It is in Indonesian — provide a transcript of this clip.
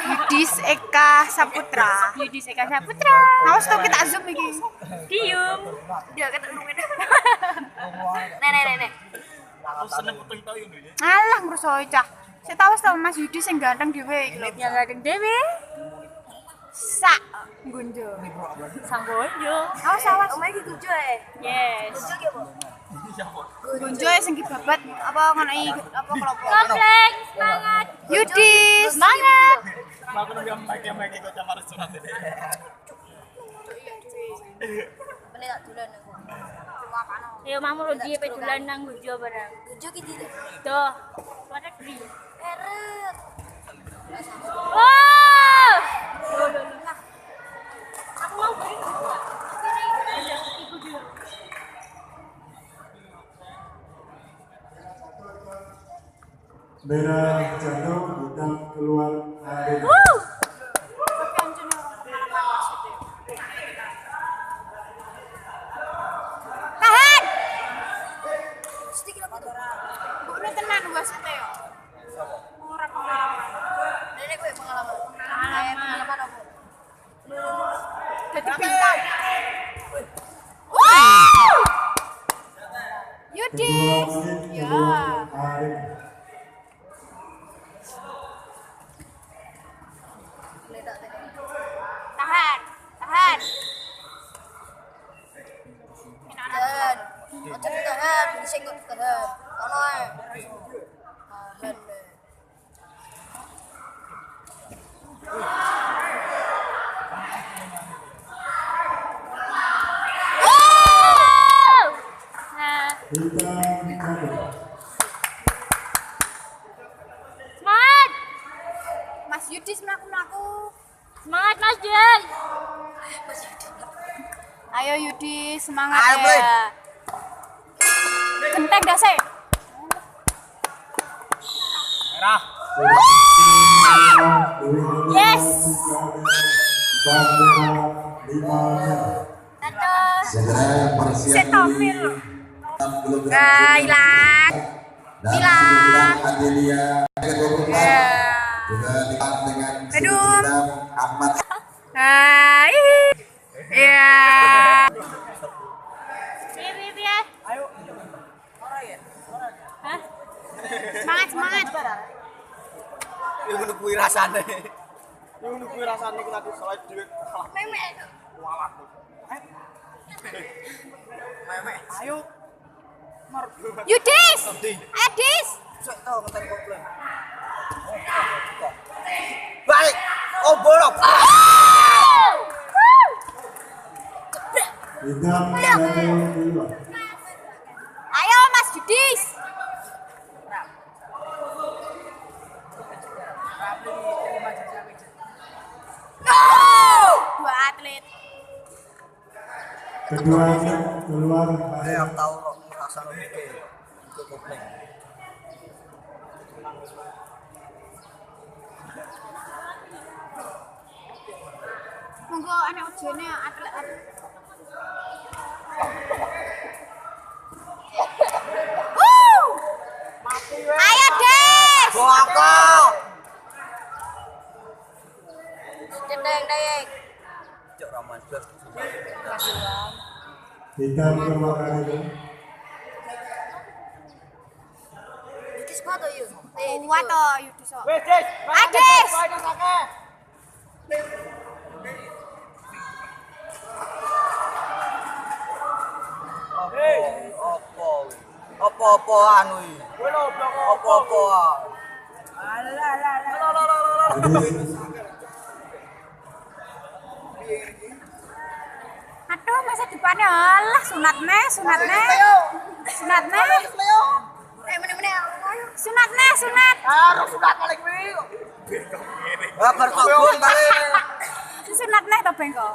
Yudis Eka Saputra. Yudis Eka Saputra. Awas tuh kita zoom iki. Diem. Dia ketulungan. Nenek. Aku seneng foto itu ya. Alah ngrusoi cah. Saya tahu sama Mas Yudi sing ganteng dhewe iki lho. Yang ganteng dewe. Sak gunjo. Sang gonjo. Awas. Omae iki gunjo Yes. Gunjo ki apa? Gunjo sing babat apa ngono iki apa kelompok. Komplek semangat. Yudi Semangat. Aku nang make kok camar surat ini. Meneh tak dolan aku. Yo mamur ndi pe dolan nang gunjo barang. Gunjo ki ndi? Tuh. Padek ndi? Eret. Oh! Aku mau beli. Merah jatuh, hitam keluar air. Tahan. Bukan tenan wasite yo. Ora pengalaman. Nenek kowe pengalaman. Pengalaman apa? Jadi bintang. Wow! Yudi. Kedua menit Ya. keluar air. Tahan. Tahan. Ojo ditahan, sing kok ditahan. Ono ae. Tahan. Hitam jatuh. Semangat. Mas Yudi mlaku-mlaku. Semangat Mas Jun. Ayo Yudi, semangat Ayo, Play. ya. Genteng dah sih. Merah. Yes. Segera persiapan Setomil. hilang. Hilang. Adelia Ya. juga dikat dengan Aduh. Ahmad. Hai. Ya. Bip ya. Ayo. Hah? Semangat. Yang nungguin rasane. Yang nungguin rasane kita tuh soal duit. Memek. Walah. Memek. Ayo. Yudis. Nanti. Adis. Sok tau ngetar goblok. Balik. Oh bolok. Hitam jatuh keluar. Ayo Mas Yudis. No! Dua atlet. Keduanya keluar air. Saya tahu kok rasane iki. Itu goblok. Monggo anak ujene atlet. Ayo Des. Bokok. Dendeng. Cok Ramadan. Hitam keluar air. Iki squad to yo. Kuat to Yudis. Wes, Des. Adis. Apa anu iki? Apa? Aduh, masa depannya Allah sunatne. Sunat. Harus sunat paling kuwi. Kabar kok balik. Sunatne to bengko.